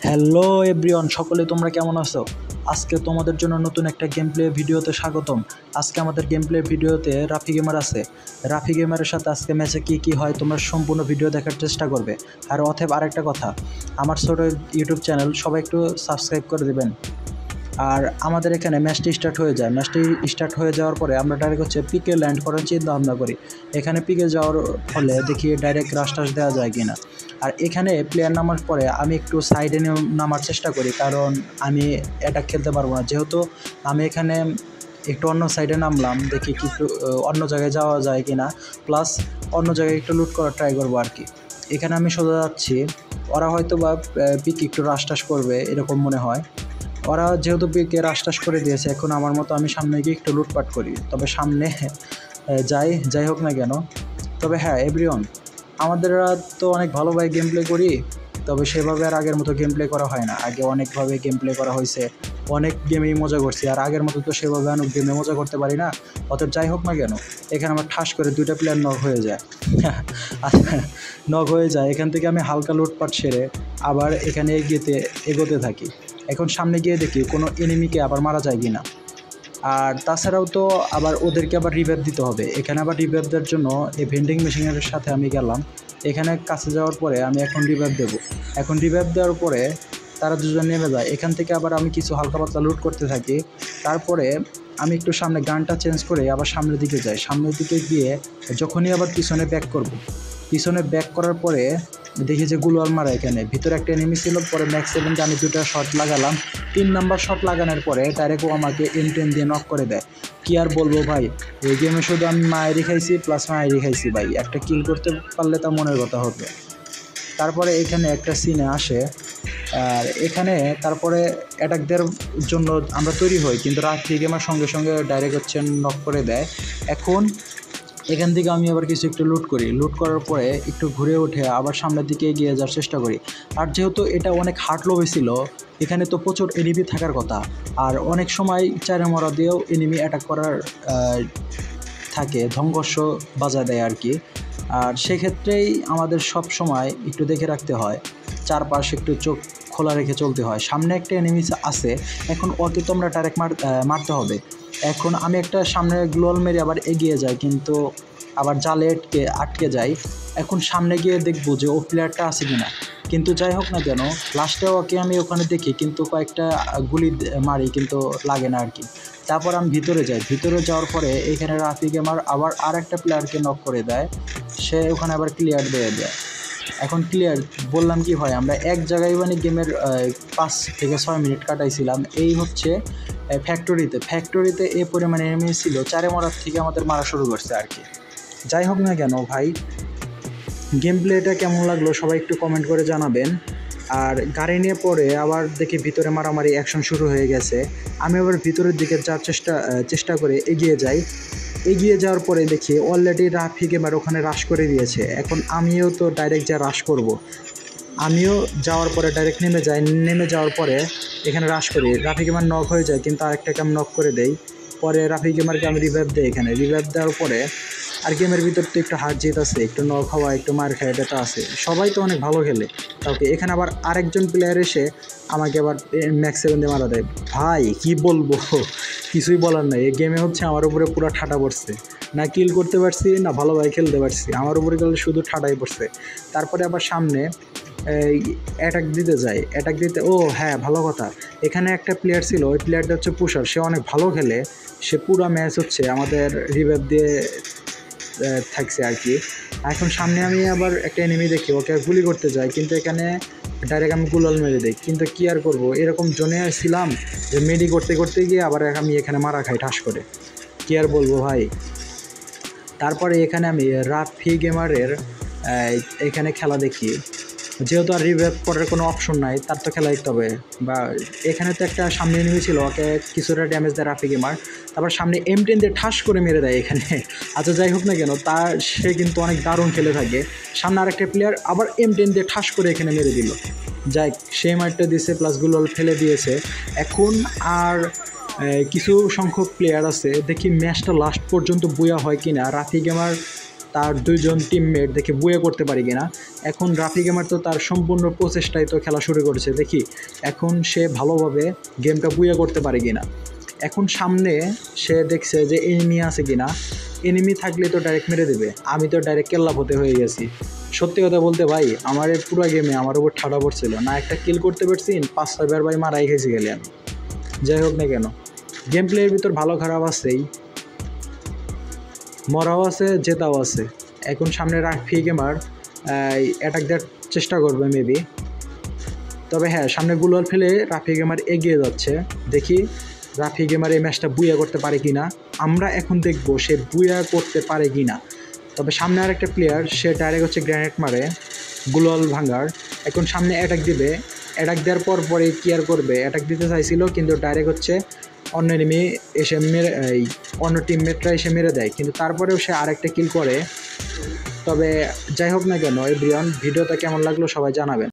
Hello everyone, সকলে তোমরা কেমন আছো? আজকে তোমাদের জন্য নতুন একটা গেম প্লে ভিডিওতে স্বাগতম। আজকে আমাদের গেম প্লে ভিডিওতে রাফি গেমার আছে। রাফি গেমারের সাথে আজকে ম্যাচে কি হয় তোমরা সম্পূর্ণ ভিডিও দেখার চেষ্টা করবে। আর অথবা আরেকটা কথা, আমার ছোটো ইউটিউব চ্যানেল সবাই একটু সাবস্ক্রাইব করে দেবেন। আর আমাদের এখানে ম্যাচটি স্টার্ট হয়ে যায়। ম্যাচটি স্টার্ট হয়ে যাওয়ার পরে আমরা ডাইরেক্ট হচ্ছে পিকে ল্যান্ড করার চিন্তা ভাবনা করি। এখানে পিকে যাওয়ার ফলে দেখি ডাইরেক্ট রাশ টাশ দেওয়া যায় কিনা। আর এখানে প্লেয়ার নামার পরে আমি একটু সাইডে নামার চেষ্টা করি, কারণ আমি অ্যাটাক খেলতে পারবো না। যেহেতু আমি এখানে একটু অন্য সাইডে নামলাম, দেখি কি একটু অন্য জায়গায় যাওয়া যায় কিনা, প্লাস অন্য জায়গায় একটু লুট করার ট্রাই করবো আর কি। এখানে আমি সোজা যাচ্ছি, ওরা হয়তো বা পিক একটু রাশ টাশ করবে এরকম মনে হয়। ওরা যেহেতু পিকে রাশ টাশ করে দিয়েছে, এখন আমার মতো আমি সামনে গিয়ে একটু লুটপাট করি। তবে সামনে যাই হোক না কেন, তবে হ্যাঁ এভরিওয়ান, আমাদের তো অনেক ভালোভাবে গেম প্লে করি, তবে সেভাবে আর আগের মতো গেম প্লে করা হয় না। আগে অনেকভাবে গেম প্লে করা হয়েছে, অনেক গেমেই মজা করছি, আর আগের মতো তো সেভাবে অনেক গেমে মজা করতে পারি না। অতএব যাই হোক না কেন, এখানে আমার ঠাস করে 2টা প্লেয়ার নক হয়ে যায়। নক হয়ে যায়, এখান থেকে আমি হালকা লুটপাট সেরে আবার এখানে এগোতে থাকি। এখন সামনে গিয়ে দেখি কোনো এনিমিকে আবার মারা যায় কিনা। আর তাছাড়াও তো আবার ওদেরকে আবার রিভাইভ দিতে হবে। এখানে আবার রিভাইভ দেওয়ার জন্য এই ভেন্ডিং মেশিনের সাথে আমি গেলাম। এখানে কাছে যাওয়ার পরে আমি এখন রিভাইভ দেবো। এখন রিভাইভ দেওয়ার পরে তারা দুজন নেমে যায়। এখান থেকে আবার আমি কিছু হালকা পাতলা লুট করতে থাকি। তারপরে আমি একটু সামনে গানটা চেঞ্জ করে আবার সামনের দিকে যাই। সামনের দিকে গিয়ে যখনই আবার পিছনে ব্যাক করার পরে দেখি যে গুলোয়াল মারা। এখানে ভিতরে একটা এনিমি ছিল, পরে ম্যাক্স 7 আমি 2টা শট লাগালাম। 3 নাম্বার শট লাগানোর পরে ডাইরেক্ট ও আমাকে M10 দিয়ে নক করে দেয়। কি আর বলবো ভাই, এই গেমে শুধু আমি মায়েরই খাইছি প্লাস মায়েরই খাইছি ভাই। একটা কিল করতে পারলে তা মনের কথা হবে। তারপরে এখানে একটা সিনে আসে, আর এখানে তারপরে অ্যাটাক দেওয়ার জন্য আমরা তৈরি হই, কিন্তু রাফি গেমার সঙ্গে সঙ্গে ডাইরেক্ট হচ্ছে নক করে দেয়। এখন এখান থেকে আমি আবার কিছু একটু লুট করার পরে একটু ঘুরে উঠে আবার সামনের দিকে এগিয়ে যাওয়ার চেষ্টা করি। আর যেহেতু এটা অনেক হার্ড লবি ছিল, এখানে তো প্রচুর এনিমি থাকার কথা, আর অনেক সময় চারে মরা দিয়েও এনিমি অ্যাটাক করার থাকে, সংঘর্ষ বাজায় দেয় আর কি। আর সেক্ষেত্রেই আমাদের সব সময় একটু দেখে রাখতে হয়, চারপাশে একটু চোখ খোলা রেখে চলতে হয়। সামনে একটা এনিমি আছে, এখন ওকে তো আমরা ডাইরেক্ট মারতে হবে। এখন আমি একটা সামনে গ্লোয়াল মেরে আবার এগিয়ে যাই, কিন্তু আবার জালে আটকে যাই। এখন সামনে গিয়ে দেখবো যে ও প্লেয়ারটা আছে কিনা, কিন্তু যাই হোক না কেন লাস্টে ওকে আমি ওখানে দেখি, কিন্তু কয়েকটা গুলি মারি, কিন্তু লাগে না আর কি। তারপর আমি ভিতরে যাওয়ার পরে এখানে রাফি গেমার আবার আর একটা প্লেয়ারকে নক করে দেয়। সে ওখানে আবার ক্লিয়ার দিয়ে দেয়। এখন ক্লিয়ার বললাম কি হয়, আমরা এক জায়গায় মানে গেমের 5 থেকে 6 মিনিট কাটাইছিলাম। এই হচ্ছে ফ্যাক্টরিতে এই পরিমাণে এনিমি ছিল, চারে মরার থেকে আমাদের মারা শুরু করছে আর কি। যাই হোক না কেন ভাই, গেম প্লেটা কেমন লাগলো সবাই একটু কমেন্ট করে জানাবেন। আর গাড়ি নিয়ে পরে আবার দেখি ভিতরে মারামারি অ্যাকশন শুরু হয়ে গেছে। আমি আবার ভিতরের দিকে যাওয়ার চেষ্টা করে এগিয়ে যাওয়ার পরে দেখি অলরেডি রাফি গেমার ওখানে রাশ করে দিয়েছে। এখন আমিও তো ডাইরেক্ট যা রাশ করব। আমিও যাওয়ার পরে ডাইরেক্ট নেমে যাওয়ার পরে এখানে রাশ করি। রাফি গেমার নক হয়ে যায়, কিন্তু আরেকটাকে আমি নক করে দেই। পরে রাফি গেমারকে আমি রিভাইভ দিই। এখানে রিভাইভ দেওয়ার পরে আর গেমের ভিতর তো একটু হার জিত আছে, একটু নক হওয়া, একটু মার খাওয়া, এটা তো আছে। সবাই তো অনেক ভালো খেলে। ওকে, এখানে আবার আরেকজন প্লেয়ার এসে আমাকে আবার ম্যাক্স 7 দিয়ে মারা দেয়। ভাই কি বলবো, কিছুই বলার নাই। এই গেমে হচ্ছে আমার উপরে পুরো ঠাটা পড়ছে, না কিল করতে পারছি না ভালোভাবে খেলতে পারছি। আমার উপরে গেলে শুধু ঠাটাই পড়ছে। তারপরে আবার সামনে অ্যাটাক দিতে ও হ্যাঁ, ভালো কথা, এখানে একটা প্লেয়ার ছিল, ওই প্লেয়ারটা হচ্ছে পুষার। সে অনেক ভালো খেলে, সে পুরো ম্যাচ হচ্ছে আমাদের রিভাইভ দিয়ে থাকছে আর কি। এখন সামনে আমি আবার একটা এনিমি দেখি, ওকে গুলি করতে যাই, কিন্তু এখানে ডাইরেক্ট আমি গুলাল মেরে দিই। কিন্তু কি আর করবো, এরকম জোনে ছিলাম যে মেডি করতে গিয়ে আবার আমি এখানে মারা খাই ঠাস করে। কি আর বলবো ভাই। তারপরে এখানে আমি রাফি গেমারের এখানে খেলা দেখি। যেহেতু আর রিভাইভ করার কোনো অপশন নাই, তার তো খেলা দেখতে হবে। বা এখানে তো একটা সামনে এনিমি ছিল, ওকে কিছুটা ড্যামেজ দেয় রাফি গেমার, তারপর সামনে M10 দিয়ে ঠাস করে মেরে দেয় এখানে। আচ্ছা যাই হোক না কেন, সে কিন্তু অনেক দারুণ খেলে থাকে। সামনে আরেকটা প্লেয়ার আবার M10 দিয়ে ঠাস করে এখানে মেরে দিল। যাই, সে মারটা দিয়েছে প্লাস গুলো ফেলে দিয়েছে। এখন আর কিছু সংখ্যক প্লেয়ার আছে, দেখি ম্যাচটা লাস্ট পর্যন্ত বুয়া হয় কিনা। রাফি গেমার তার দুইজন টিমমেট দেখি বুয়ে করতে পারি কিনা। এখন রাফি গেমার তো তার সম্পূর্ণ প্রচেষ্টায় তো খেলা শুরু করেছে, দেখি এখন সে ভালোভাবে গেমটা বুয়ে করতে পারে কিনা। এখন সামনে সে দেখছে যে এনিমি আছে কিনা, এনিমি থাকলে তো ডাইরেক্ট মেরে দেবে, আমি তো ডাইরেক্ট কেল্লা হতে হয়ে গেছি। সত্যি কথা বলতে ভাই, আমার এই পুরো গেমে আমার উপর ঠাডা পড়ছিল না, একটা কিল করতে পারছি 5-6 বার ভাই মারাই খেয়েছি গেলে আমি। যাই হোক না কেন, গেম প্লেয়ের ভিতর ভালো খারাপ আছেই, মরাও আছে জেতাও আছে। এখন সামনে রাফি গেমার অ্যাটাক দেওয়ার চেষ্টা করবে মেবি, তবে হ্যাঁ সামনে গুলাল ফেলে রাফি গেমার এগিয়ে যাচ্ছে। দেখি রাফি গেমার এই ম্যাচটা বুয়া করতে পারে কি না, আমরা এখন দেখবো সে বুয়া করতে পারে কি না। তবে সামনে আরেকটা প্লেয়ার, সে ডাইরেক্ট হচ্ছে গ্রেনেড মারে গুলাল ভাঙ্গার। এখন সামনে অ্যাটাক দিবে, অ্যাটাক দেওয়ার পরে কেয়ার করবে, অ্যাটাক দিতে চাইছিল কিন্তু ডাইরেক্ট হচ্ছে অন্য এনিমি এসে মেরে অন্য টিমমেটরা এসে মেরে দেয়, কিন্তু তারপরেও সে আরেকটা কিল করে। তবে যাই হোক না কেন এভরিওয়ান, ভিডিওটা কেমন লাগলো সবাই জানাবেন।